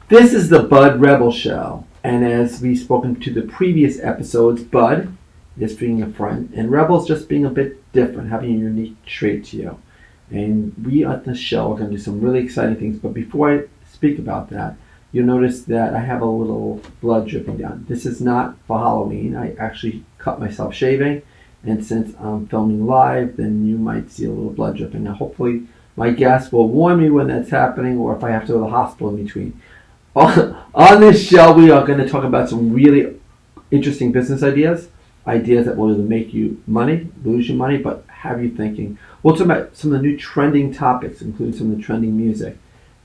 This is the Bud Rebel Show, and as we've spoken to the previous episodes, Bud is being a friend, and Rebel's just being a bit different, having a unique trait to you. And we at the show are going to do some really exciting things, but before I speak about that, you'll notice that I have a little blood dripping down. This is not for Halloween. I actually cut myself shaving, and since I'm filming live, then you might see a little blood dripping. Now, hopefully, my guests will warn me when that's happening, or if I have to go to the hospital in between. On this show, we are going to talk about some really interesting business ideas that will either make you money, lose you money, but have you thinking. We'll talk about some of the new trending topics, including some of the trending music.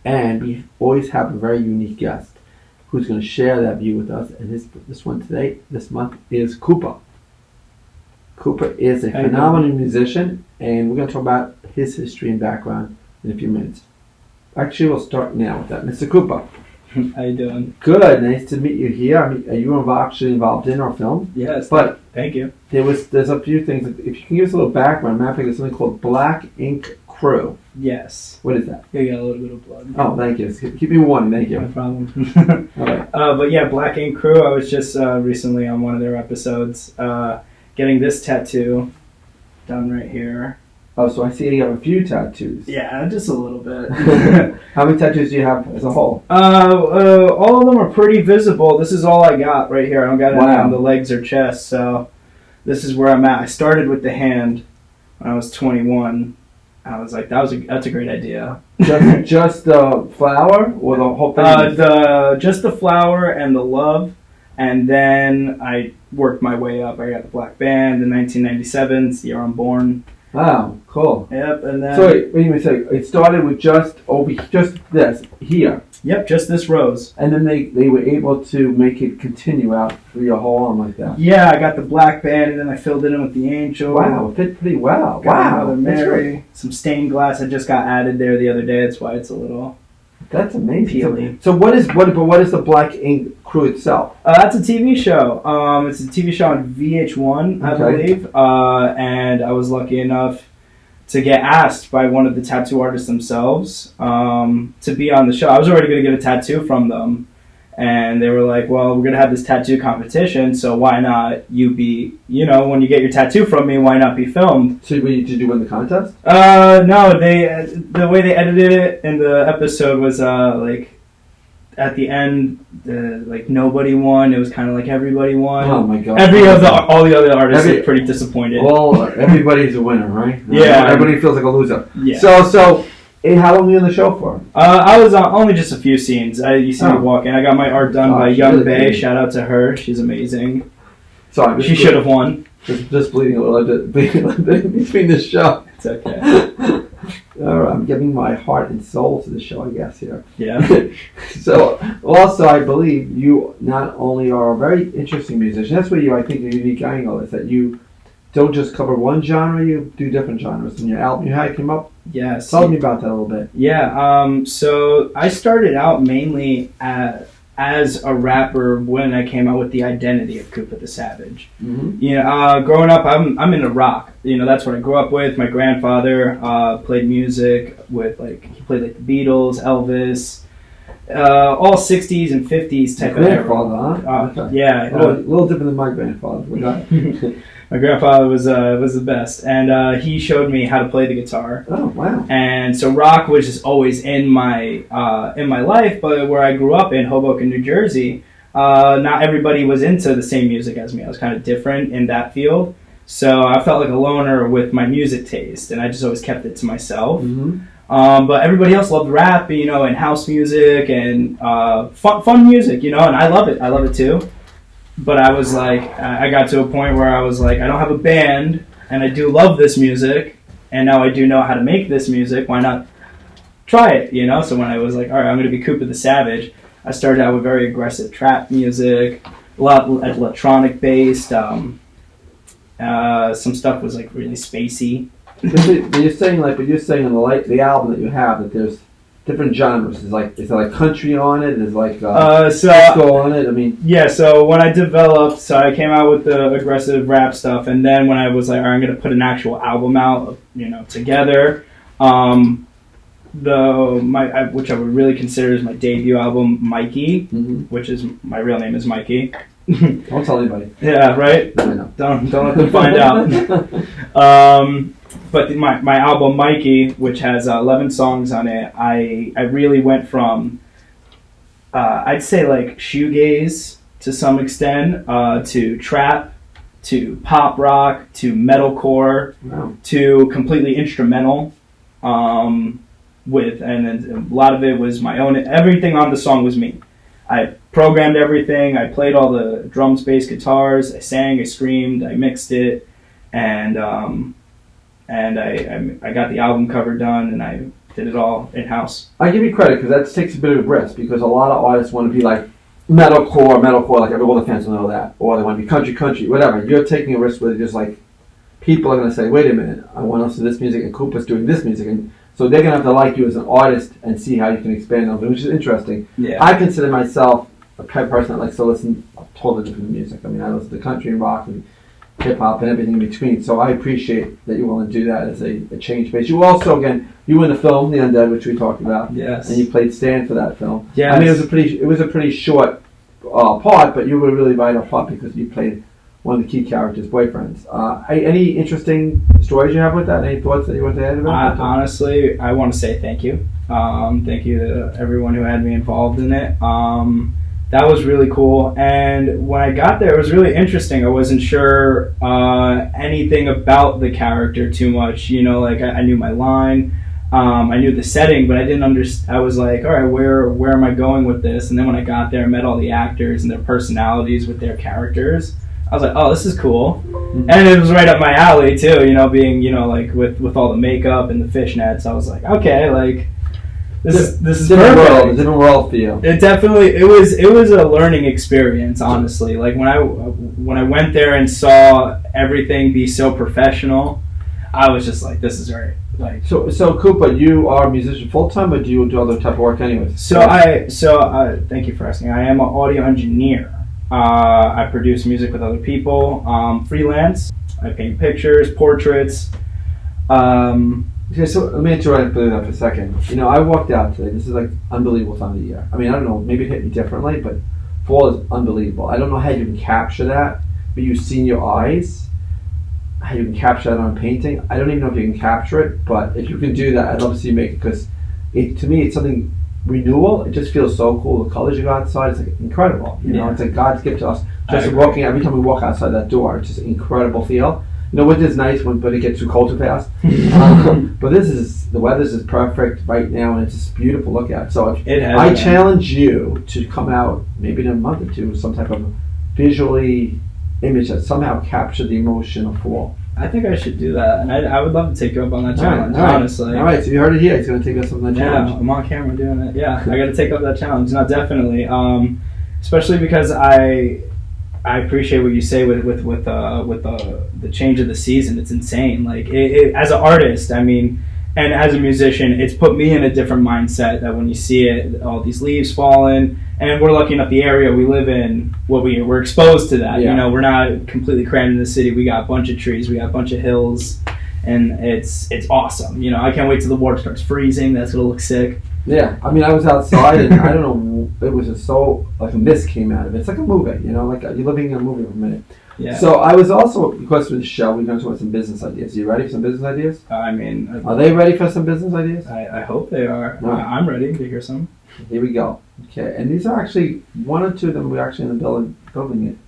And we always have a very unique guest who's going to share that view with us. And this month, is Coopuh. Coopuh is a phenomenal musician, and we're going to talk about his history and background in a few minutes. Actually, we'll start now with that. Mr. Coopuh. How you doing? Good. Nice to meet you here. Are you actually involved in our film? Yes. But thank you. There's a few things. If you can give us a little background, matter of fact, there's something called Black Ink Crew. Yes. What is that? You got a little bit of blood. Oh, thank you. Keep me warm. Thank you. No problem. All right. But yeah, Black Ink Crew. I was just recently on one of their episodes getting this tattoo done right here. Oh, so I see you have a few tattoos. Yeah, just a little bit. How many tattoos do you have as a whole? All of them are pretty visible. This is all I got right here. I don't got any on the legs or chest, so this is where I'm at. I started with the hand when I was 21. I was like, that's a great idea. Just the flower or the whole thing? Just the flower and the love, and then I worked my way up. I got the black band in 1997. It's the year I'm born. Wow, cool. Yep, and then... So wait a minute, it started with just this, here. Yep, just this rose. And then they were able to make it continue out through your whole arm like that. Yeah, I got the black band, and then I filled it in with the angel. Wow, it fit pretty well. Got Mother Mary, some stained glass. I just got added there the other day. That's why it's a little... That's amazing. Peely. So what is the Black Ink Crew itself? That's a TV show. It's a TV show on VH1, I believe. And I was lucky enough to get asked by one of the tattoo artists themselves to be on the show. I was already going to get a tattoo from them. And they were like, well, we're going to have this tattoo competition, so why not you be, when you get your tattoo from me, why not be filmed? So did you win the contest? No, the way they edited it in the episode was at the end, nobody won. It was kind of like everybody won. Oh my god! All the other artists are pretty disappointed. Well, everybody's a winner, right? Yeah, everybody feels like a loser. Yeah. So, how long were you on the show for? I was on only just a few scenes. You see me walking. I got my art done by Young Bae. Shout out to her. She's amazing. Sorry, she should have won. Just bleeding a little bit between the show. It's okay. All right, I'm giving my heart and soul to the show, I guess, here. Yeah. So, also, I believe you not only are a very interesting musician, that's where I think your unique angle is, that you don't just cover one genre, you do different genres in your album. You had it come up? Yes. Tell me about that a little bit. Yeah, so I started out mainly as a rapper when I came out with the identity of Coopuh the Savage. Mm-hmm. Growing up, I'm into rock. That's what I grew up with. My grandfather played music with he played like the Beatles, Elvis, all 60s and 50s type of era. Grandfather, huh? Yeah. A little different than my grandfather. My grandfather was the best, and he showed me how to play the guitar. Oh wow! And so rock was just always in my life, but where I grew up in Hoboken, New Jersey, not everybody was into the same music as me. I was kind of different in that field, so I felt like a loner with my music taste, and I just always kept it to myself. Mm-hmm. But everybody else loved rap, and house music and fun music, and I love it. I love it too. But I was like, I got to a point where I was like, I don't have a band, and I do love this music, and now I do know how to make this music. Why not try it, So when I was like, all right, I'm going to be Coopuh the Savage, I started out with very aggressive trap music, a lot electronic based. Some stuff was like really spacey. You're saying on the album that you have that there's different genres. Is there like country on it? Is disco on it? I mean, yeah. So when I developed, I came out with the aggressive rap stuff, and then when I was like, all right, I'm going to put an actual album out, together. which I would really consider is my debut album, Mikey, Mm-hmm. which is my real name is Mikey. Don't tell anybody. Yeah, right. I know. Don't let them find out. But my album Mikey, which has 11 songs on it, I really went from I'd say like shoegaze to some extent, to trap, to pop rock, to metalcore, Wow. to completely instrumental. And then a lot of it was my own. Everything on the song was me. I programmed everything. I played all the drums, bass, guitars. I sang, I screamed, I mixed it, and I got the album cover done, and I did it all in house. I give you credit because that takes a bit of a risk because a lot of artists want to be like metalcore, like all the fans will know that, or they want to be country, whatever. You're taking a risk where just like people are going to say, wait a minute, I want to listen to this music, and Coopuh's doing this music, and so they're going to have to like you as an artist and see how you can expand on it, which is interesting. Yeah. I consider myself a type of person that likes to listen to totally different music. I mean, I listen to country and rock and hip-hop and everything in between, so I appreciate that you're willing to do that as a change base. You also, again, you were in the film The Undead, which we talked about, Yes. and you played Stan for that film. Yes. I mean, it was a pretty short part, but you were really vital part because you played one of the key characters' boyfriends. Any interesting stories you have with that? Any thoughts that you want to add about that? Honestly, I want to say thank you. Thank you to everyone who had me involved in it. That was really cool. And when I got there, it was really interesting. I wasn't sure anything about the character too much. You know, like I knew my line. I knew the setting, but I didn't understand. I was like, all right, where am I going with this? And then when I got there and met all the actors and their personalities with their characters, I was like, oh, this is cool. Mm-hmm. And it was right up my alley too, you know, being, you know, like with all the makeup and the fishnets. I was like, okay, like this is perfect. Different world for you. It was a learning experience, honestly. Like when I went there and saw everything be so professional, I was just like, this is great. Like, so Coopuh, you are a musician full time, or do you do other type of work anyways? So thank you for asking. I am an audio engineer. I produce music with other people, freelance. I paint pictures, portraits. Okay, so let me interrupt for a second. You know, I walked out today. This is like unbelievable time of the year. I mean, I don't know, maybe it hit me differently, but fall is unbelievable. I don't know how you can capture that, but you see in your eyes how you can capture that on painting. I don't even know if you can capture it, but if you can do that, I'd love to see you make it because to me, it's something renewal. It just feels so cool. The colors you got outside, it's like incredible. You know, it's like God's gift to us. Just walking every time we walk outside that door, it's just an incredible feel. You know, winter's nice, but it gets too cold too fast. But the weather's just perfect right now, and it's just beautiful to look at. So I challenge you to come out maybe in a month or two with some type of visually image that somehow capture the emotion of fall. I think I should do that, and I would love to take you up on that challenge, honestly. All right, so you heard it here. He's going to take us up on that challenge. Yeah, I'm on camera doing it. Yeah, I got to take up that challenge. No, definitely. Especially because I appreciate what you say with the change of the season. It's insane. Like as an artist, I mean, and as a musician, it's put me in a different mindset. That when you see it, all these leaves falling, and we're lucky enough the area we live in, we're exposed to that. Yeah. You know, we're not completely crammed in the city. We got a bunch of trees, we got a bunch of hills, and it's awesome. You know, I can't wait till the water starts freezing. That's gonna look sick. Yeah, I mean, I was outside, and I don't know, it was just so, like a mist came out of it. It's like a movie, you know, like you're living in a movie for a minute. Yeah. So I was also, because of the show, we're going to talk about some business ideas. Are you ready for some business ideas? I mean... Are they ready for some business ideas? I hope they are. No. I'm ready to hear some. Here we go. Okay, and these are actually, one or two of them we're actually in the building it.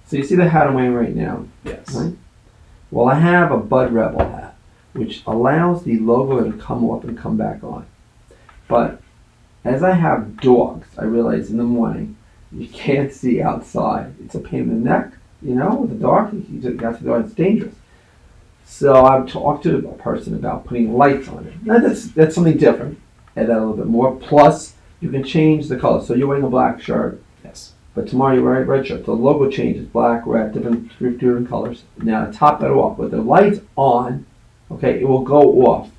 So you see the hat I'm wearing right now? Yes. Right? Well, I have a Bud Rebel hat, which allows the logo to come up and come back on. But as I have dogs, I realize in the morning, you can't see outside. It's a pain in the neck, you know, with the dark. You got to go, it's dangerous. So I've talked to a person about putting lights on it. Now that's something different. Add that a little bit more. Plus, you can change the color. So you're wearing a black shirt. Yes. But tomorrow you're wearing a red shirt. The logo changes, black, red, different colors. Now to top that off, with the lights on, okay, it will go off.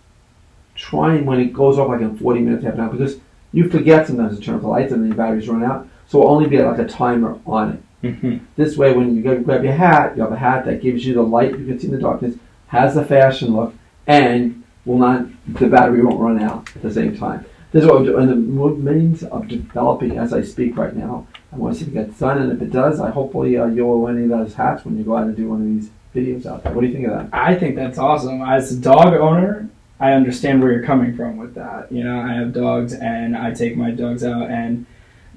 Trying when it goes off like in 40 minutes, half an hour, because you forget sometimes to turn off the lights and then your batteries run out. So it'll only be like a timer on it. Mm-hmm. This way, when you go grab your hat, you have a hat that gives you the light you can see in the darkness, has the fashion look, and the battery won't run out at the same time. This is what we're doing. And the means of developing as I speak right now. I want to see if it gets done, and if it does, hopefully you'll wear any of those hats when you go out and do one of these videos out there. What do you think of that? I think that's awesome. As a dog owner, I understand where you're coming from with that. You know, I have dogs, and I take my dogs out, and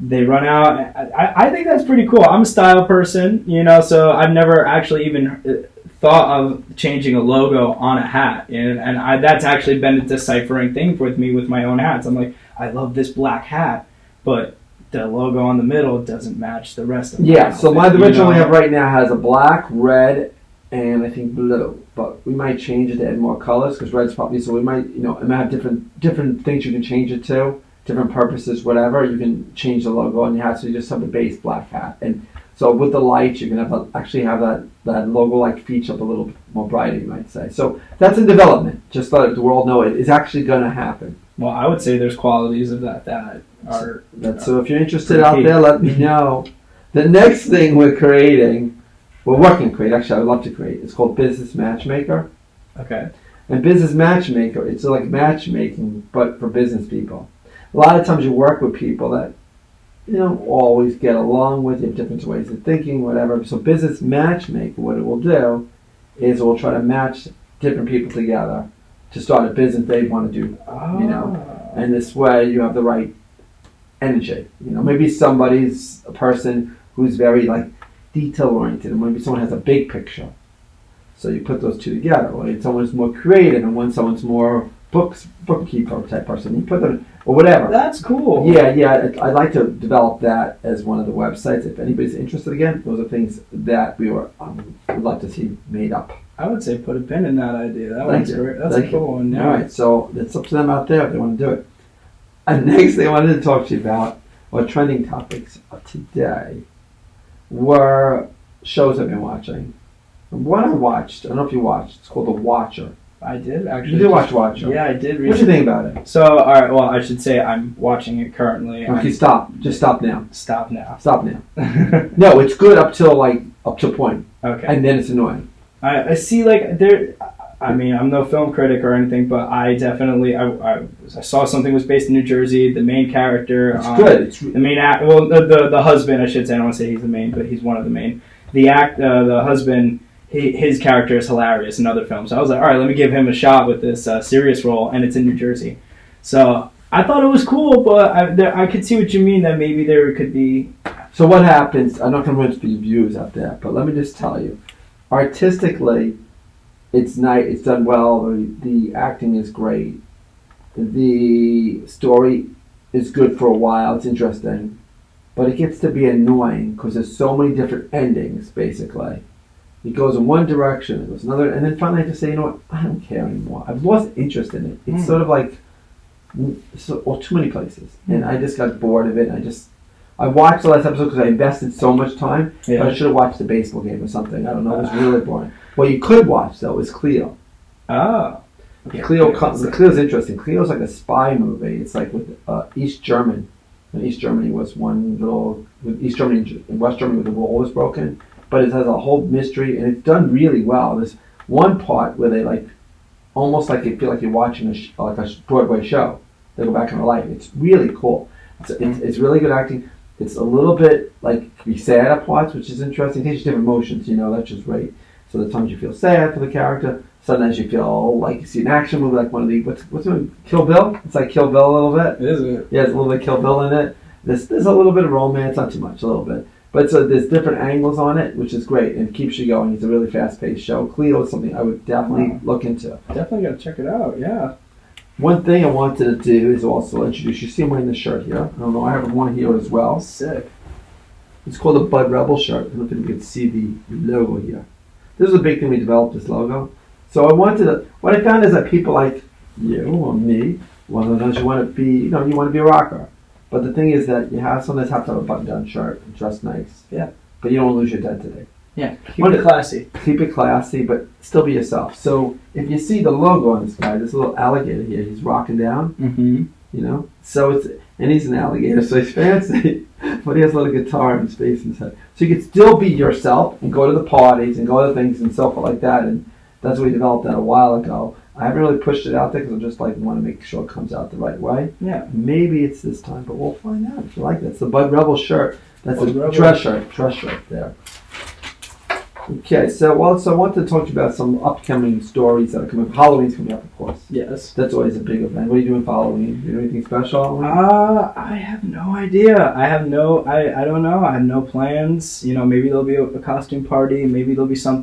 they run out. I think that's pretty cool. I'm a style person, you know, so I've never actually even thought of changing a logo on a hat, and that's actually been a deciphering thing with me with my own hats. I'm like, I love this black hat, but the logo on the middle doesn't match the rest of the so the original we have right now has a black, red, and I think blue. But we might change it to add more colors because red's probably, so we might, it might have different things you can change it to, different purposes, whatever. You can change the logo on your hat, so you just have the base black hat. And so with the lights, you can actually have that logo-like feature up a little bit more brighter, you might say. So that's in development. Just let the world know it is actually going to happen. Well, I would say there's qualities of that are... So if you're interested out there, let me know. The next thing we're working to create, actually I would love to create, it's called Business Matchmaker. Okay. And Business Matchmaker, it's like matchmaking, but for business people. A lot of times you work with people that you don't always get along with, you have different ways of thinking, whatever. So Business Matchmaker, what it will do is it will try to match different people together to start a business they want to do, And this way you have the right energy. Maybe somebody's a person who's very detail-oriented, and maybe someone has a big picture. So you put those two together. Or someone's more creative, and someone's more bookkeeper type person. You put them, or whatever. That's cool. Yeah. I'd like to develop that as one of the websites. If anybody's interested, again, those are things that we would like to see made up. I would say put a pin in that idea. That's great. That's a cool one. Yeah. All right, so it's up to them out there if they want to do it. And next thing I wanted to talk to you about, or trending topics of today, were shows I've been watching. One I watched, I don't know if you watched, it's called The Watcher. I did, actually. You did watch Watcher? Yeah, I did. What do you think about it? So, alright, well, I should say I'm watching it currently. Okay, stop. Just stop now. Stop now. Stop now. No, it's good up to a point. Okay. And then it's annoying. I see, I mean, I'm no film critic or anything, but I definitely, I saw something was based in New Jersey. The main character. It's good. It's the main the husband, I should say. I don't want to say he's the main, but he's one of the main. The husband, his character is hilarious in other films. So I was like, all right, let me give him a shot with this serious role, and it's in New Jersey. So I thought it was cool, but I could see what you mean, that maybe there could be... So what happens, I'm not going to ruin it for you viewers out there, but let me just tell you. Artistically, it's nice, it's done well, the acting is great, the story is good for a while, it's interesting, but it gets to be annoying because there's so many different endings, basically. It goes in one direction, it goes another, and then finally I just say, you know what, I don't care anymore. I've lost interest in it. It's sort of like, too many places, and I just got bored of it, and I watched the last episode because I invested so much time, but I should have watched the baseball game or something. I don't know, it was really boring. What you could watch, though, is Cleo. Oh. Cleo's interesting. Cleo's like a spy movie. It's like with East German. And East Germany was East Germany and West Germany, where the wall was broken. But it has a whole mystery, and it's done really well. There's one part where they almost like you feel like you're watching a Broadway show. They go back in their life. It's really cool. It's really good acting. It's a little bit can be sad at parts, which is interesting. It takes you different emotions, that's just great. So the times you feel sad for the character, sometimes you feel like you see an action movie, like one of the what's it, Kill Bill? It's like Kill Bill a little bit. Is it? Yeah, there's a little bit of Kill Bill in it. There's a little bit of romance, not too much, a little bit. But so there's different angles on it, which is great, and it keeps you going. It's a really fast-paced show. Cleo is something I would definitely look into. Definitely got to check it out, yeah. One thing I wanted to do is also introduce, you see I'm wearing this shirt here. I don't know, I have one here as well. Sick. It's called a Bud Rebel shirt. I don't know if you can see the logo here. This is a big thing we developed, this logo. So what I found is that people like you or me, well, sometimes you want to be, you want to be a rocker. But the thing is that you sometimes have to have a button-down shirt and dress nice. Yeah. But you don't lose your identity. Yeah. Keep it classy. Keep it classy, but still be yourself. So if you see the logo on this guy, this little alligator here, he's rocking down. Mm-hmm. So and he's an alligator, so he's fancy, but he has a little guitar and space inside. So you can still be yourself and go to the parties and go to things and so forth like that. And that's what we developed that a while ago. I haven't really pushed it out there because I just like want to make sure it comes out the right way. Yeah. Maybe it's this time, but we'll find out if you like it. It's the Bud Rebel shirt. That's Bud a Rebel. dress shirt there. Okay, so I want to talk to you about some upcoming stories that are coming. Halloween's coming up, of course. Yes. That's always a big event. What are you doing for Halloween? You do anything special? I have no idea. I don't know. I have no plans. Maybe there'll be a costume party. Maybe there'll be some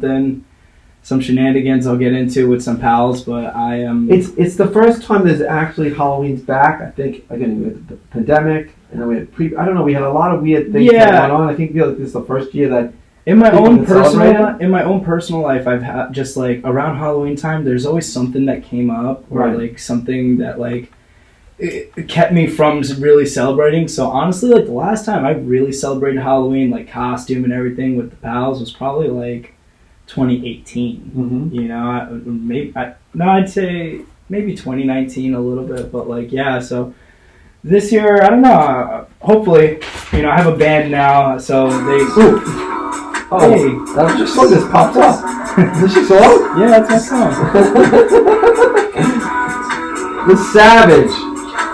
shenanigans I'll get into with some pals. But I am. It's the first time there's actually Halloween's back. I think again with the pandemic, and then we had I don't know. We had a lot of weird things going on. I think feel like this is the first year that. In my own personal life, I've had just like around Halloween time. There's always something that came up, or like something that like it kept me from really celebrating. So honestly, like the last time I really celebrated Halloween, like costume and everything with the pals, was probably like 2018. Mm-hmm. I'd say maybe 2019 a little bit, but like yeah. So this year, I don't know. Hopefully, I have a band now, so they. Ooh. Oh, hey. That just song just popped up. Is this your song? Yeah, that's my song. The Savage.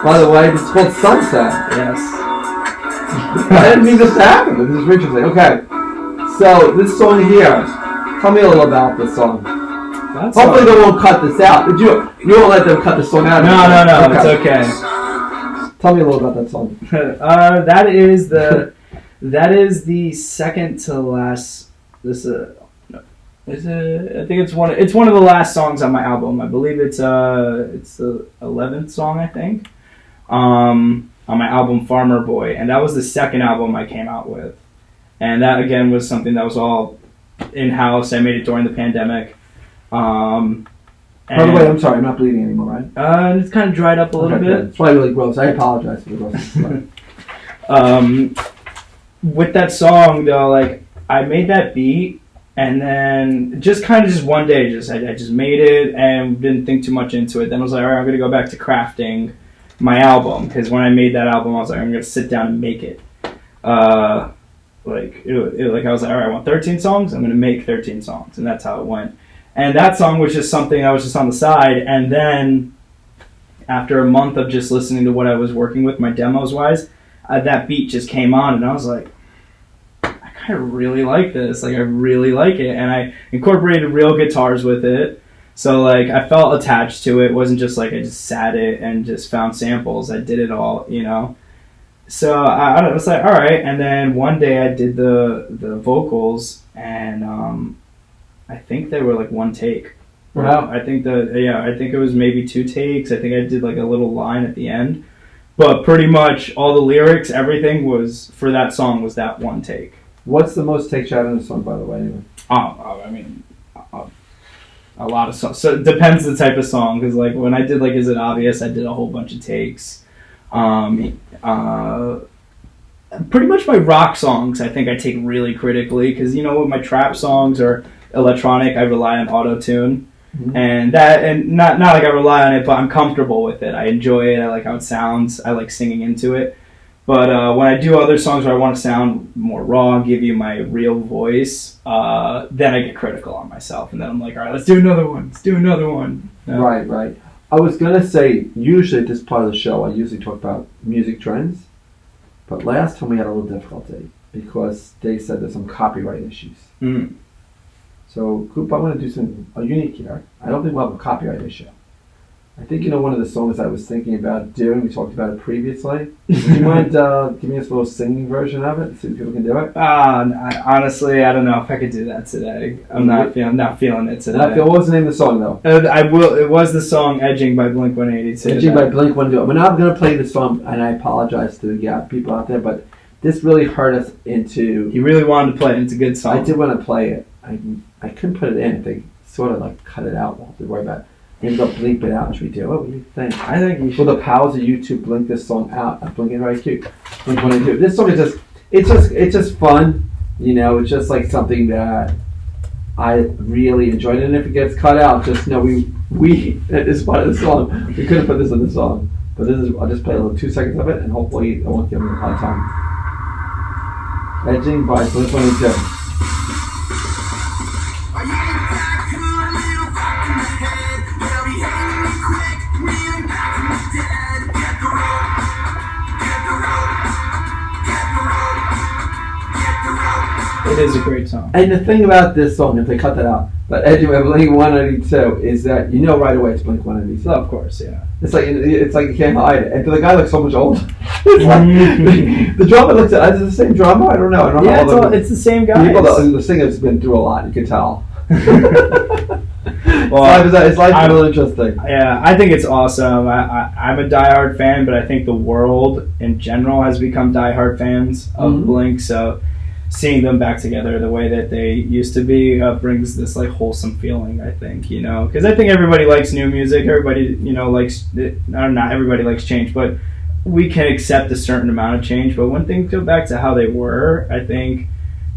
By the way, it's called Sunset. Yes. I didn't mean this to happen, but this is interesting. Okay. So, this song here. Tell me a little about this song. Hopefully they won't cut this out. You won't let them cut the song out? No, okay. It's okay. Tell me a little about that song. That is the second to last. I think it's one of the last songs on my album. I believe it's the 11th song, I think, on my album Farmer Boy, and that was the second album I came out with, and that again was something that was all in house. I made it during the pandemic. By the way, I'm sorry, I'm not bleeding anymore, right? It's kind of dried up a little bit. It's probably really gross. I apologize for the gross. With that song though, like I made that beat and then just one day I just made it and didn't think too much into it. Then I was like, all right, I'm gonna go back to crafting my album, because when I made that album I was like, I'm gonna sit down and make it. I was like, all right, I want 13 songs, I'm gonna make 13 songs, and that's how it went. And that song was just something that was just on the side, and then after a month of just listening to what I was working with, my demos wise, that beat just came on, and I was like, I really like this. Like, I really like it. And I incorporated real guitars with it. So, like, I felt attached to it. It wasn't just like I just sat it and just found samples. I did it all, So, I was like, all right. And then one day I did the vocals, and I think they were like one take. Wow. I think it was maybe 2 takes. I think I did like a little line at the end. But pretty much all the lyrics, everything was for that song was that one take. What's the most takes you had in the song, by the way? Anyway? A lot of songs. So it depends the type of song, because like when I did like Is It Obvious, I did a whole bunch of takes. Pretty much my rock songs, I think I take really critically, because with my trap songs or electronic, I rely on auto-tune. Mm-hmm. And not like I rely on it, but I'm comfortable with it. I enjoy it. I like how it sounds. I like singing into it. But when I do other songs where I want to sound more raw, give you my real voice, then I get critical on myself. And then I'm like, all right, let's do another one. Right. I was going to say, usually at this part of the show, I usually talk about music trends. But last time we had a little difficulty because they said there's some copyright issues. Mm. So, Coopuh, I want to do something unique here. I don't think we'll have a copyright issue. I think one of the songs I was thinking about doing, we talked about it previously. Do you mind giving us a little singing version of it, see if people can do it? Honestly, I don't know if I could do that today. I'm not feeling it today. What was the name of the song, though? It was the song "Edging" by Blink-182. "Edging" by Blink-182. We're not going to play the song, and I apologize to the people out there, but this really hurt us into... You really wanted to play it. It's a good song. I did want to play it. I couldn't put it in. They sort of like cut it out. We'll have to worry about it. Maybe they'll bleep it out. Should we do it? What do you think? I think you should. For the powers of YouTube, blink this song out. Blink it right cute. Blink-182. This song is it's just fun. It's just like something that I really enjoyed. And if it gets cut out, just know we at this part of the song, we couldn't put this in the song. But I'll just play a little 2 seconds of it, and hopefully I won't give them a hard time. "Edging" by Blink-182. Are you back to a little back in the head? Where we is a great song. And the thing about this song, if they cut that out, but anyway, Blink 182 is that you know right away it's Blink 182. Oh, of course, yeah. It's like you can't hide it. And the guy looks so much older. It's like, the drummer looks at. Is it the same drummer? I don't know. It's the same guy. The singer's been through a lot. You can tell. Well, his life is really interesting. Yeah, I think it's awesome. I'm a diehard fan, but I think the world in general has become diehard fans of Blink. So seeing them back together the way that they used to be brings this like wholesome feeling. I think because I think everybody likes new music. Everybody likes not everybody likes change, but we can accept a certain amount of change. But when things go back to how they were, I think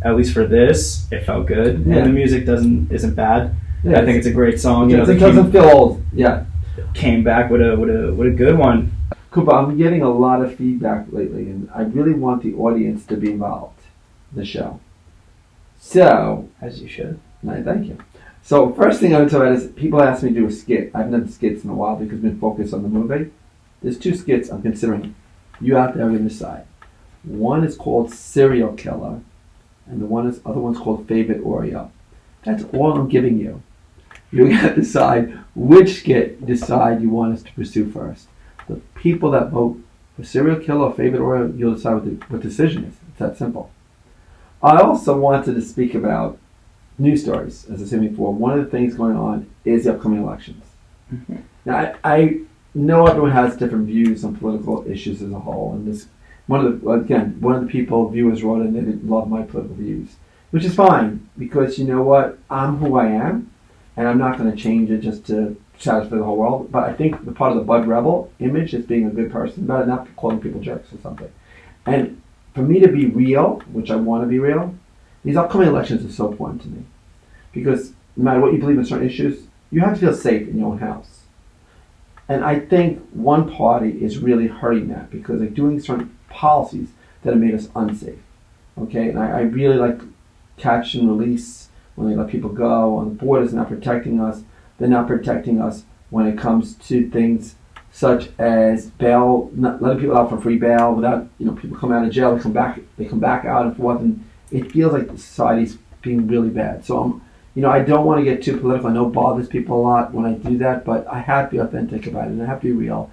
at least for this, it felt good, and the music isn't bad. Yeah, I think it's a great song. It doesn't feel old. Yeah, came back with a good one. Coopuh, I'm getting a lot of feedback lately, and I really want the audience to be involved in the show. So, as you should. Thank you. So, first thing I'm going to talk about is people ask me to do a skit. I haven't done skits in a while because I've been focused on the movie. There's 2 skits I'm considering. You out there are going to decide. One is called Serial Killer, and the other one's called Favorite Oreo. That's all I'm giving you. You got to decide which skit you want us to pursue first. The people that vote for Serial Killer or Favorite Oreo, you'll decide what decision is. It's that simple. I also wanted to speak about news stories, as I said before. One of the things going on is the upcoming elections. Mm-hmm. Now, I know everyone has different views on political issues as a whole, and one of the viewers wrote in, they didn't love my political views, which is fine, because you know what? I'm who I am, and I'm not going to change it just to satisfy the whole world. But I think the part of the Bud Rebel image is being a good person, but not calling people jerks or something. And for me to be real, which I want to be real, these upcoming elections are so important to me. Because no matter what you believe in certain issues, you have to feel safe in your own house. And I think one party is really hurting that because they're doing certain policies that have made us unsafe. Okay, and I really like catch and release when they let people go on the borders, not protecting us. They're not protecting us when it comes to things such as bail, not letting people out for free bail without people come out of jail, they come back out and forth, and it feels like the society's being really bad. So I don't want to get too political. I know it bothers people a lot when I do that, but I have to be authentic about it and I have to be real.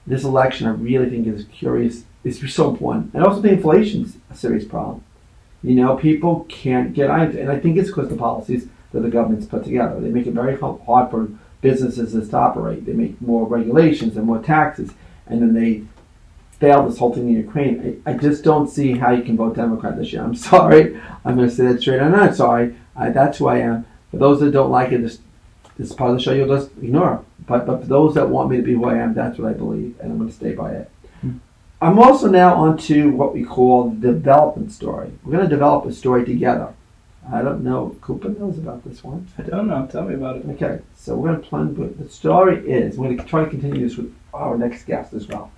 This election, I really think is curious. It's so important. And I also think inflation's a serious problem. People can't get out, and I think it's because of the policies that the government's put together. They make it very hard for businesses to operate. They make more regulations and more taxes, and then they fail this whole thing in Ukraine. I just don't see how you can vote Democrat this year. I'm sorry. I'm going to say that straight. I'm not sorry. That's who I am. For those that don't like it, this is part of the show you'll just ignore. But for those that want me to be who I am, that's what I believe, and I'm going to stay by it. I'm also now on to what we call the development story. We're going to develop a story together. I don't know if Coopuh knows about this one. I don't know. Tell me about it. Okay, so we're going to plunge with the story is, we're going to try to continue this with our next guest as well.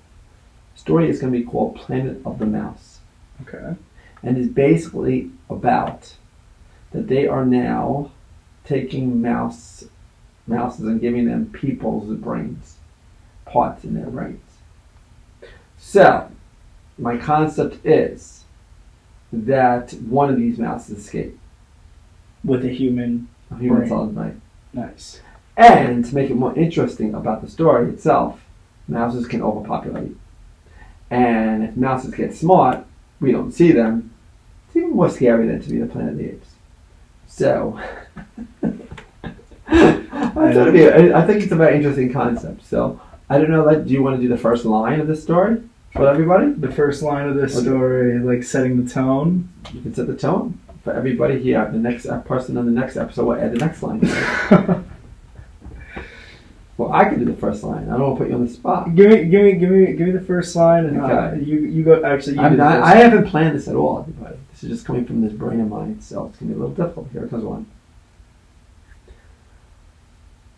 The story is going to be called Planet of the Mouse. Okay. And it's basically about that they are now taking mouses and giving them people's brains, parts in their brains. So, my concept is that one of these mouses escaped. With a human solid brain. Nice. And to make it more interesting about the story itself, mouses can overpopulate. And if mouses get smart, we don't see them. It's even more scary than to be the Planet of the Apes. So, I think it's a very interesting concept. So, I don't know, do you want to do the first line of this story for everybody? The first line of this story, like setting the tone. You can set the tone for everybody here. The next person on the next episode will add the next line. Well, I can do the first line. I don't want to put you on the spot. Give me the first line, and okay. You go. Actually, I haven't planned this at all, everybody. This is just coming from this brain of mine, so it's going to be a little difficult. Here comes one.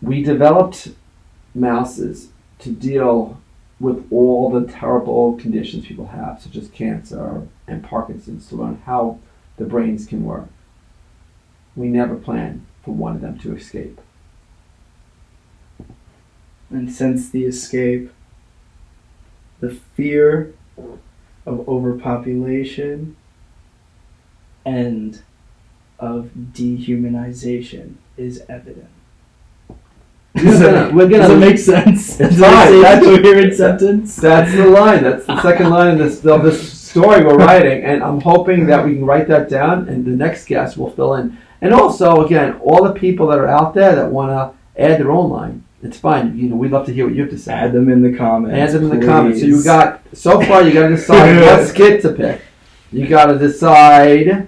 We developed mouses to deal with all the terrible conditions people have, such as cancer and Parkinson's, to learn how the brains can work. We never planned for one of them to escape. And since the escape, the fear of overpopulation and of dehumanization is evident. Does it make sense? It's fine. That's a coherent sentence. That's the line. That's the second line of this story we're writing, and I'm hoping that we can write that down, and the next guest will fill in. And also, again, all the people that are out there that want to add their own line, it's fine. We'd love to hear what you have to say. Add them in the comments. Add them in please. the comments. So far, you got to decide what skit to pick. You got to decide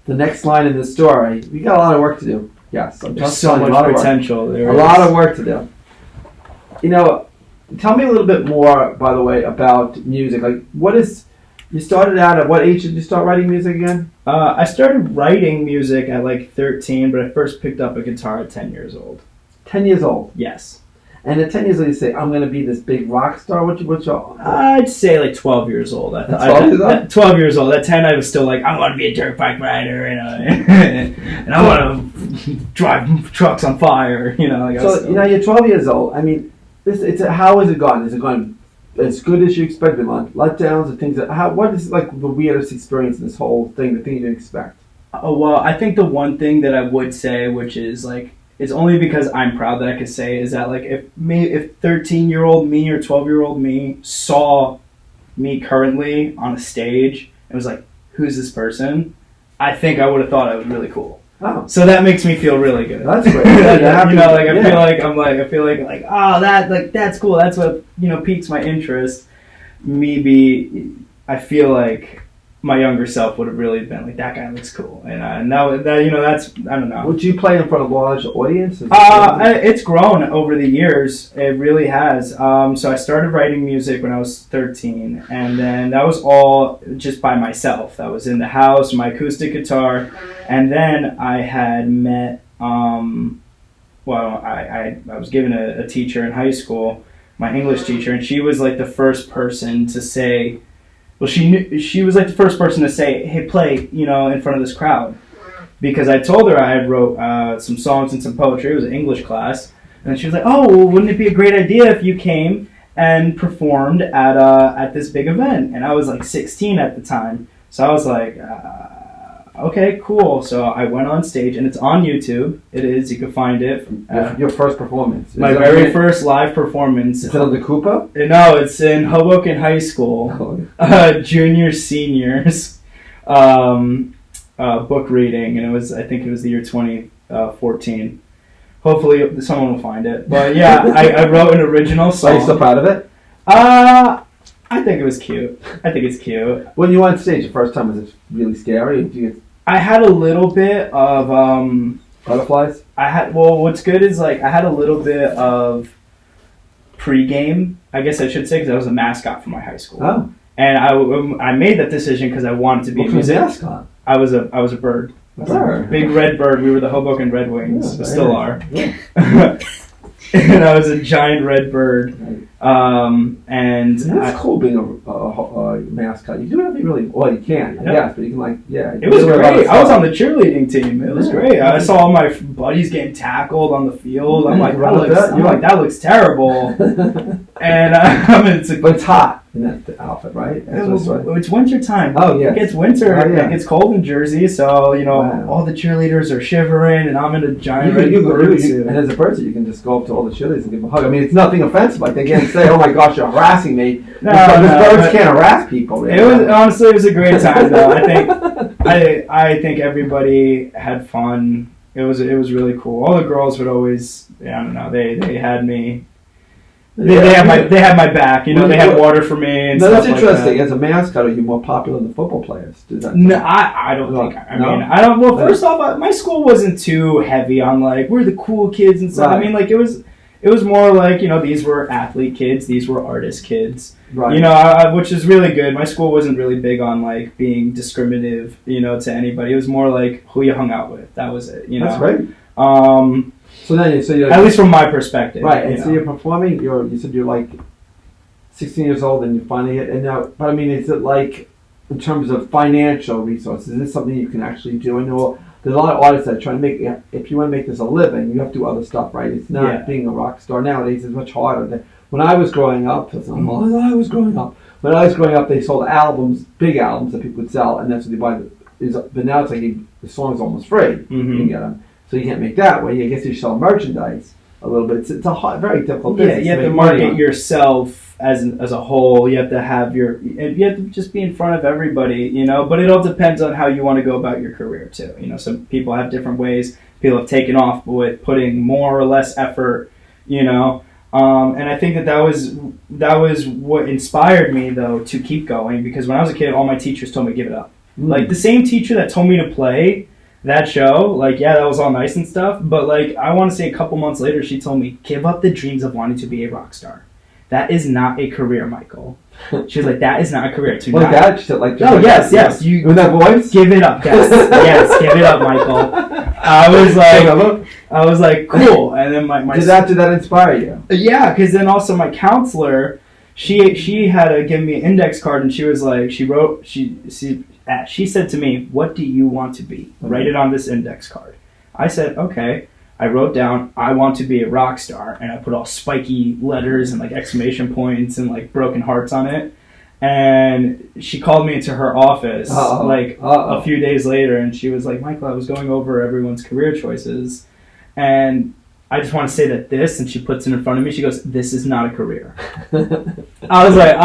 the next line in the story. We got a lot of work to do. Yes, I'm There's so much potential. A lot of work to do. Tell me a little bit more, by the way, about music. Like, you started out at what age did you start writing music again? I started writing music at like 13, but I first picked up a guitar at 10 years old. 10 years old? Yes. And at 10 years old, you say, I'm going to be this big rock star? I'd say like 12 years old. At 12 years old. At 10, I was still like, I want to be a dirt bike rider, and I want to drive trucks on fire, you're 12 years old. I mean, how has it gone? Is it gone as good as you expected? Letdowns and things what is like the weirdest experience in this whole thing, the thing you didn't expect? Oh, well, I think the one thing that I would say, which is like, it's only because I'm proud that I could say, is that like if 13-year-old me or 12-year-old me saw me currently on a stage and was like, who's this person? I think I would have thought I was really cool. Oh. So that makes me feel really good. That's great. I feel like oh, that's cool. That's what piques my interest. Maybe I feel like my younger self would have really been like, that guy looks cool, and now that that's, I don't know. Would you play in front of large audiences? It's grown over the years. It really has. So I started writing music when I was 13, and then that was all just by myself. That was in the house, my acoustic guitar, and then I had met. I was given a teacher in high school, my English teacher, and she was like the first person to say. Well, she was like the first person to say, hey, play, in front of this crowd. Because I told her I had wrote some songs and some poetry. It was an English class. And she was like, oh, well, wouldn't it be a great idea if you came and performed at this big event? And I was like 16 at the time. So I was like, okay, cool. So I went on stage, and it's on YouTube. It is. You can find it. From, your first performance. My very first live performance. Is it on the Coopuh? No, it's in Hoboken High School. Juniors, seniors, book reading, and I think it was the year 2014. Hopefully someone will find it. But yeah, I wrote an original song. Are you still proud of it? I think it was cute. I think it's cute. When you went on stage the first time, was it really scary? I had a little bit of butterflies. What's good is like I had a little bit of pre-game, I guess I should say, because I was a mascot for my high school. Oh. And I made that decision because I wanted to be a musician. Mascot? I was a bird. Big red bird. We were the Hoboken Red Wings. Yeah, still are. Yeah. And I was a giant red bird. And that's cool being a mascot. You do have to be really, you can, I guess, but you can it was great. I was on the cheerleading team. It was great. I saw all my buddies getting tackled on the field. I'm like, that looks terrible. And but it's hot in that outfit, right? It's winter time. Oh yeah, it gets winter. Yeah. It gets cold in Jersey, so all the cheerleaders are shivering, and I'm in a giant red bird suit. And as a person, you can just go up to all the cheerleaders and give them a hug. I mean, it's nothing offensive. Like they can't say, "Oh my gosh, you're harassing me." Birds can't harass people. Really. It was a great time though. I think everybody had fun. It was really cool. All the girls would always, I don't know, they had me. They had my back, they had water for me and stuff like that. That's interesting. As a mascot, are you more popular than the football players? No, I don't think. I don't. Well, first off, my school wasn't too heavy on like we're the cool kids and stuff. Right. I mean, like it was more like these were athlete kids, these were artist kids. Right. Which is really good. My school wasn't really big on like being discriminative, to anybody. It was more like who you hung out with. That was it. That's right. So you're at least from my perspective, right? And so you're performing. You said you're like 16 years old, and you finally hit. And now, but I mean, is it like in terms of financial resources? Is this something you can actually do? I know there's a lot of artists that are trying to make. If you want to make this a living, you have to do other stuff, right? It's not being a rock star nowadays. It's much harder. When I was growing up, they sold albums, big albums that people would sell, and that's what they buy but now it's like the song's almost free. You can get them, so you can't make that way. I guess you sell merchandise a little bit. It's a very difficult business. Yeah, you have to market yourself as a whole. You have to have you have to just be in front of everybody, But it all depends on how you want to go about your career too. Some people have different ways. People have taken off with putting more or less effort, And I think that was what inspired me though to keep going, because when I was a kid, all my teachers told me to give it up. Like the same teacher that told me to play that show, that was all nice and stuff, but I want to say a couple months later, she told me, give up the dreams of wanting to be a rock star. That is not a career, Michael. She was like, that is not a career. Like that? She said, yes. You with that voice? Give it up, yes, give it up, Michael. I was like, cool. And then my did that inspire you? Yeah, because then also my counselor, she had to give me an index card, and she was like, she said to me, what do you want to be? Write it on this index card. I said, okay. I wrote down, I want to be a rock star, and I put all spiky letters and exclamation points and broken hearts on it. And she called me into her office a few days later, and she was like, Michael, I was going over everyone's career choices, and I just want to say that this, and she puts it in front of me, she goes, this is not a career. I was like,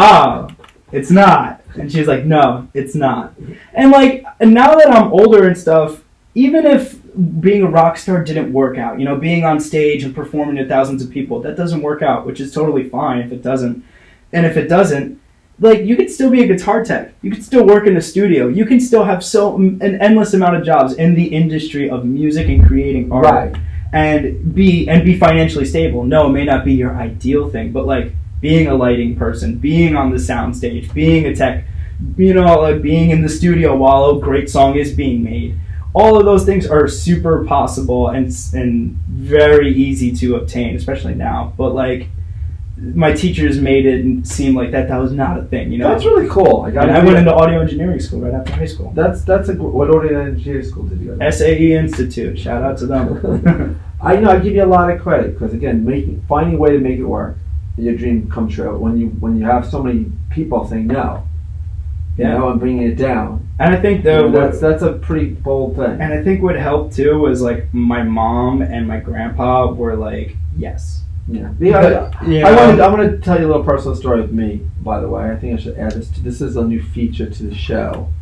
it's not. And she was like, no, it's not. And now that I'm older and stuff, even if being a rock star didn't work out, being on stage and performing to thousands of people, that doesn't work out, which is totally fine if it doesn't. And if it doesn't, you could still be a guitar tech. You could still work in the studio. You can still have an endless amount of jobs in the industry of music and creating art. Right. And be financially stable. No, it may not be your ideal thing, but being a lighting person, being on the sound stage, being a tech, being in the studio while a great song is being made. All of those things are super possible and very easy to obtain, especially now. But my teachers made it seem like that was not a thing, That's really cool. I went into audio engineering school right after high school. What audio engineering school did you go to? SAE Institute. Shout out to them. I give you a lot of credit, because again, finding a way to make it work, your dream come true. When you have so many people saying no, and bringing it down. And I think that's a pretty bold thing. And I think what helped too was my mom and my grandpa were like, yes. Yeah. I want to tell you a little personal story with me, by the way. I think I should add this. This is a new feature to the show.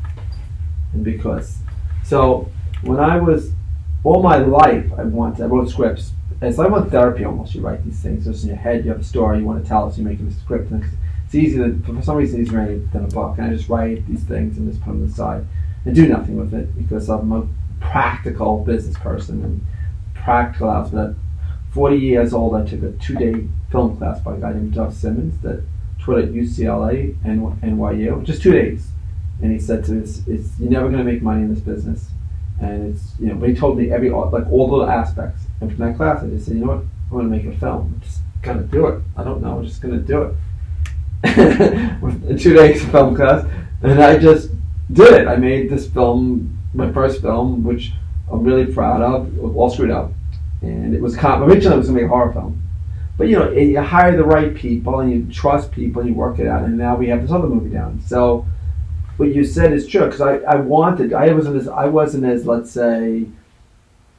And so when I was, all my life, I wrote scripts. It's like one therapy almost. You write these things just in your head. You have a story you want to tell us. You make it a script. And it's easy for some reason, it's easier than a book. And I just write these things and just put them aside and do nothing with it, because I'm a practical business person and practical aspect. 40 years old, I took a 2-day film class by a guy named Jeff Simmons that taught at UCLA and NYU, just 2 days. And he said to us, you're never going to make money in this business. And but he told me all the little aspects. And from that class, I just said, you know what, I'm going to make a film. I'm just going to do it. I don't know, I'm just going to do it. 2 days of film class. And I just did it. I made this film, my first film, which I'm really proud of, all screwed up. And it was originally it was going to be a horror film, but you hire the right people and you trust people and you work it out. And now we have this other movie down. So what you said is true, because I wasn't as let's say,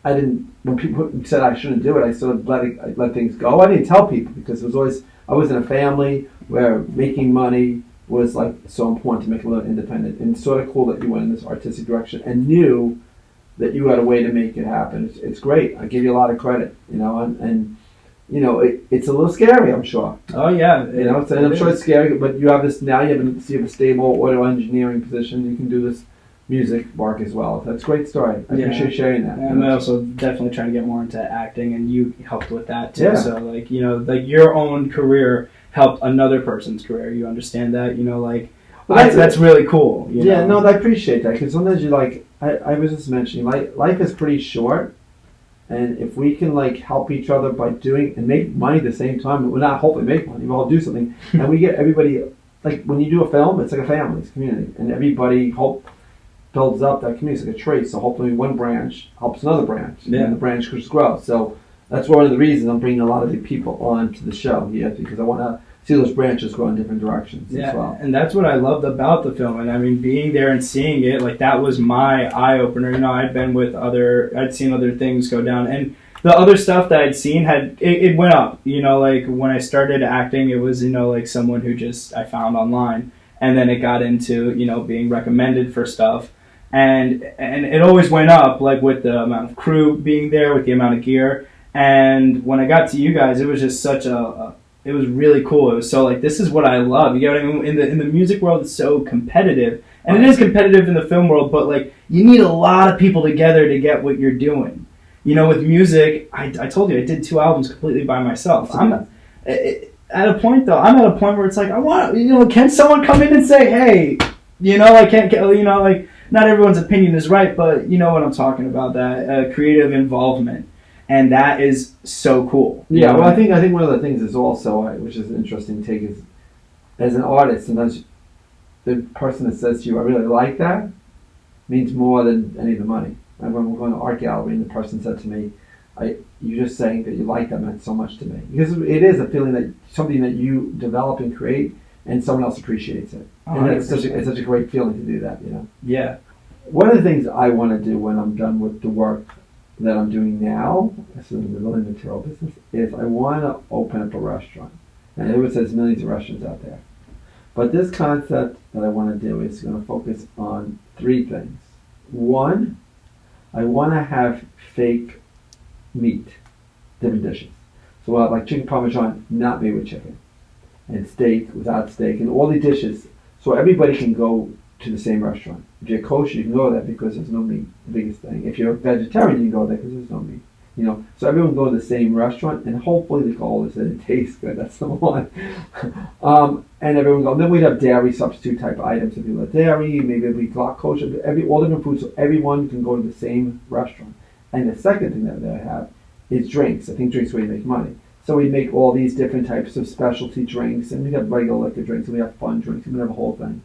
I didn't, when people said I shouldn't do it, I sort of let things go. I didn't tell people, because it was always, I was in a family where making money was so important to make a little independent, and it's sort of cool that you went in this artistic direction and knew that you had a way to make it happen. It's great. I give you a lot of credit, and it's a little scary, I'm sure. Oh yeah, I'm sure it's scary, but you have this now. You have a stable audio engineering position. You can do this music work as well. That's a great story. I appreciate sharing that. Yeah, I'm also definitely trying to get more into acting, and you helped with that too. Yeah. So your own career helped another person's career. You understand that? That's really cool. No, I appreciate that, because sometimes I was just mentioning, life is pretty short, and if we can help each other by doing and make money at the same time, we're not hopefully make money, we'll all do something, and we get everybody, when you do a film, it's like a family, it's a community, and everybody builds up that community. It's like a tree, so hopefully one branch helps another branch, and the branch just grows. So that's one of the reasons I'm bringing a lot of the people on to the show here, because I want to see those branches go in different directions Yeah, as well. and that's what I loved about the film. And I mean, being there and seeing it, like that was my eye opener. You know, I'd seen other things go down, and the other stuff that I'd seen it went up. You know, like when I started acting, it was, you know, like someone who just I found online, and then it got into, you know, being recommended for stuff. And it always went up, like with the amount of crew being there, with the amount of gear. And when I got to you guys, it was just it was really cool. It was so like, this is what I love. You get what I mean? In the music world, it's so competitive, and it is competitive in the film world. But like, you need a lot of people together to get what you're doing. You know, with music, I told you I did 2 albums completely by myself. At a point where it's like, I want, you know, can someone come in and say, hey, you know, I can't get, you know, like, not everyone's opinion is right, but you know what I'm talking about, that creative involvement. And that is so cool. Yeah, well, I think one of the things is also, which is an interesting take, is as an artist, sometimes the person that says to you, I really like that, means more than any of the money. I remember going to an art gallery and the person said to me, you just saying that you like that meant so much to me. Because it is a feeling that something that you develop and create and someone else appreciates it. And it's such a great feeling to do that, you know? Yeah. One of the things I want to do when I'm done with the work that I'm doing now, as in the building material business, is I want to open up a restaurant. And everyone says millions of restaurants out there. But this concept that I want to do is going to focus on 3 things. One, I want to have fake meat, different dishes. So we'll have like chicken parmesan, not made with chicken, and steak without steak, and all the dishes, so everybody can go to the same restaurant. If you're kosher, you can go there because there's no meat, the biggest thing. If you're a vegetarian, you can go there because there's no meat. You know, so everyone go to the same restaurant, and hopefully the goal is that it tastes good. That's number one. And everyone go. Then we'd have dairy substitute type items. If you like dairy, maybe it'll be kosher. All different foods, so everyone can go to the same restaurant. And the second thing that I have is drinks. I think drinks is where you make money. So we make all these different types of specialty drinks, and we have regular liquor drinks, and we have fun drinks, and we have a whole thing.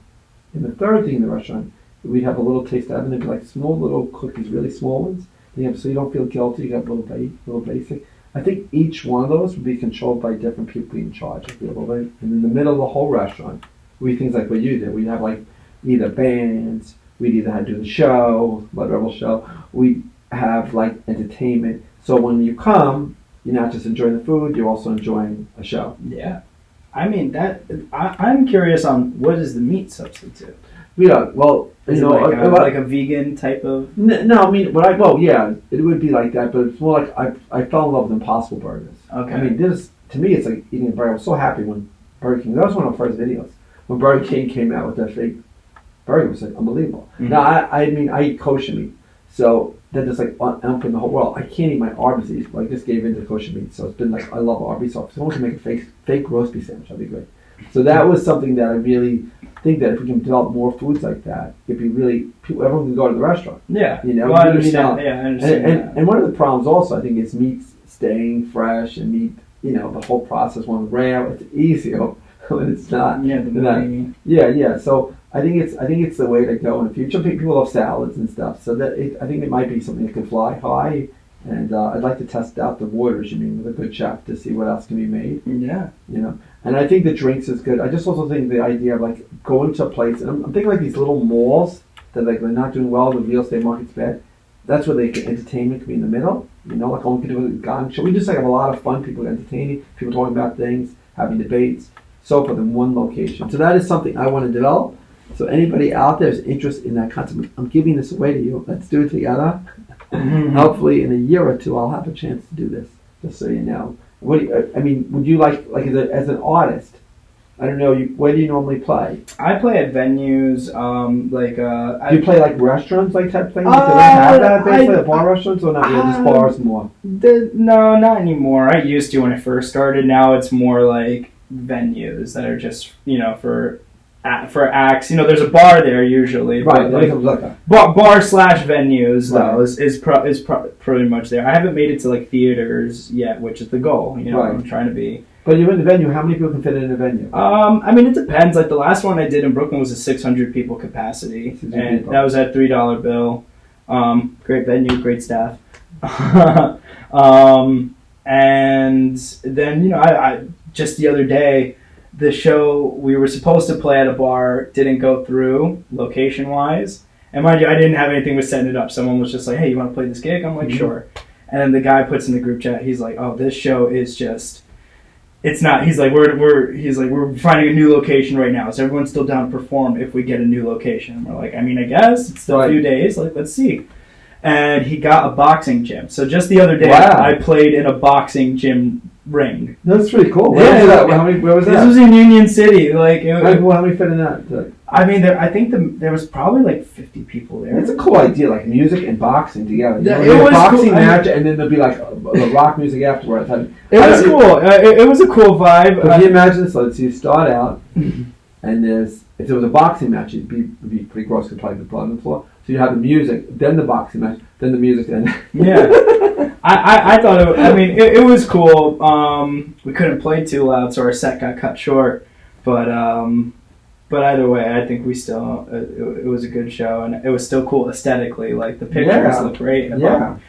And the third thing in the restaurant, we'd have a little taste oven. It'd be like small little cookies, really small ones. So you don't feel guilty. You got little basic. I think each one of those would be controlled by different people in charge. And in the middle of the whole restaurant, we things like what you did. We'd have like either bands. We'd either have to do the show, Blood Rebel show. We'd have like entertainment. So when you come, you're not just enjoying the food. You're also enjoying a show. Yeah. I mean, I'm curious on what is the meat substitute? Yeah, well, is you know, like a vegan type of? No, I mean, yeah, it would be like that, but it's more like I fell in love with Impossible Burgers. Okay. I mean, to me, it's like eating a burger. I was so happy when Burger King. That was one of the first videos when Burger King came out with that fake burger. It was like unbelievable. Mm-hmm. Now, I mean, I eat kosher meat, so that just like I'm in the whole world. I can't eat my Arby's. Like, just gave into kosher meat, so it's been like I love Arby's. So if someone can make a fake roast beef sandwich, that'd be great. So that was something that I really think that if we can develop more foods like that, it'd be really everyone can go to the restaurant. Yeah, you know. Well, I understand. Yeah, I understand. And one of the problems also, I think, is meat staying fresh and meat. You know, the whole process when rare, it's easier when it's not. Yeah, yeah. So I think it's the way to go in the future. People love salads and stuff, so I think it might be something that could fly high. And I'd like to test out the waters, with a good chef to see what else can be made. Yeah. And I think the drinks is good. I just also think the idea of like going to a place, and I'm thinking like these little malls that like they're not doing well, the real estate market's bad. That's where entertainment could be in the middle. Like all we could do with a gong show. We just like have a lot of fun, people entertaining, people talking about things, having debates, so forth in one location. So that is something I want to develop. So anybody out there is interested in that concept, I'm giving this away to you. Let's do it together. Mm-hmm. Hopefully in a year or two I'll have a chance to do this, just so you know. Would you like as an artist, I don't know, where do you normally play? I play at venues, do you play like restaurants, like type things? Do they have that basically, bar restaurants, or not really, just bars more? No, not anymore. I used to when I first started. Now it's more like venues that are just, for acts. There's a bar there usually. Right, bar/venues though is pretty much there. I haven't made it to like theaters yet, which is the goal. Right. I'm trying to be. But you're in the venue. How many people can fit in a venue? I mean, it depends. Like the last one I did in Brooklyn was a 600 people capacity, and that was at $3 bill. Great venue, great staff. And then I just the other day the show we were supposed to play at a bar didn't go through location wise. And mind you, I didn't have anything with setting it up. Someone was just like, "Hey, you want to play this gig?" I'm like, "Sure." And then the guy puts in the group chat, he's like, "Oh, this show is just, it's not." He's like, we're finding a new location right now. Is everyone still down to perform if we get a new location? And we're like, I mean, I guess it's still a few days. Like, let's see. And he got a boxing gym. So just the other day, I played in a boxing gym ring. That's pretty cool. Where was that? Where was that? This was in Union City. Like, how many fit in that? I mean, I think there was probably like 50 people there. It's a cool idea, like music and boxing together. Yeah, it was a boxing match, and then there'll be like the rock music afterwards. It was cool. It was a cool vibe. Can you imagine this? So you start out, and if there was a boxing match, it'd be pretty gross to play the blood on the floor. So you have the music, then the boxing match, then the music, then. Yeah, I thought it was cool. We couldn't play too loud, so our set got cut short. But either way, I think we still it was a good show, and it was still cool aesthetically. Like the pictures look great. You got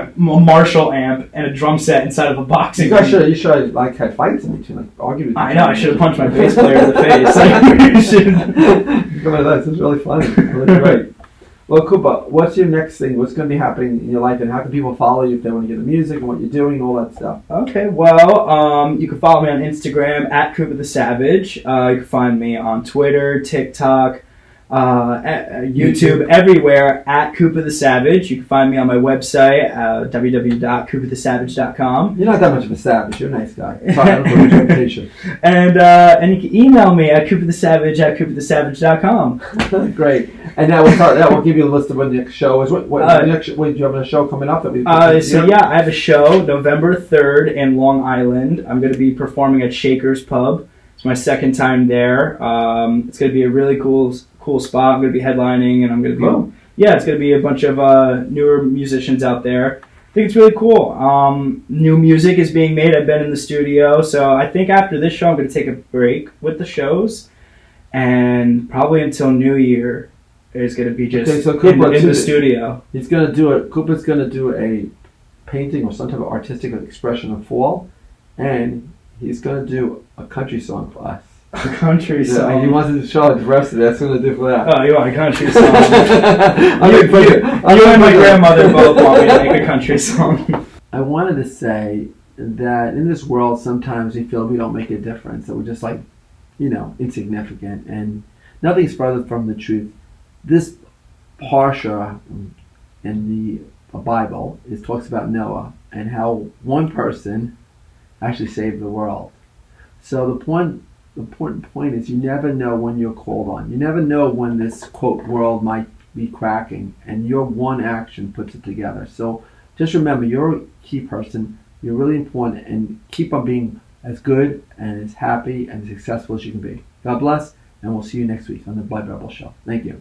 a Marshall amp and a drum set inside of a boxing. You should like had fights in between, like argue with. I know. I should have punched my bass player in the face. Like, you should. This is really funny. Really great. Well, Coopuh, what's your next thing? What's going to be happening in your life, and how can people follow you if they want to get the music and what you're doing and all that stuff? Okay, well, you can follow me on Instagram at Coopuh the Savage. You can find me on Twitter, TikTok, YouTube, everywhere at Coopuh the Savage. You can find me on my website, www.coopuhthesavage.com. You're not that much of a savage. You're a nice guy. Sorry, I don't know your reputation. And you can email me at coopuhthesavage@coopuhthesavage.com. Great. And that will give you a list of when the next show is. What do you have a show coming up that we? I have a show November 3rd in Long Island. I'm going to be performing at Shaker's Pub. It's my second time there. It's going to be a really cool spot. I'm going to be headlining, and I'm going to be it's going to be a bunch of newer musicians out there. I think it's really cool. New music is being made. I've been in the studio, so I think after this show I'm going to take a break with the shows, and probably until New Year is going to be just in the studio. Coopuh's going to do a painting or some type of artistic expression of fall, and he's going to do a country song for us. A country song. He wants to show the rest of it. That's going to do for that. Oh, you want a country song? You and my grandmother both want me to make a country song. I wanted to say that in this world, sometimes we feel we don't make a difference. That we're just like, insignificant, and nothing's further from the truth. This parsha in the Bible talks about Noah and how one person actually saved the world. So the important point is you never know when you're called on. You never know when this, quote, world might be cracking, and your one action puts it together. So just remember, you're a key person. You're really important, and keep on being as good and as happy and as successful as you can be. God bless, and we'll see you next week on the Blood Rebel Show. Thank you.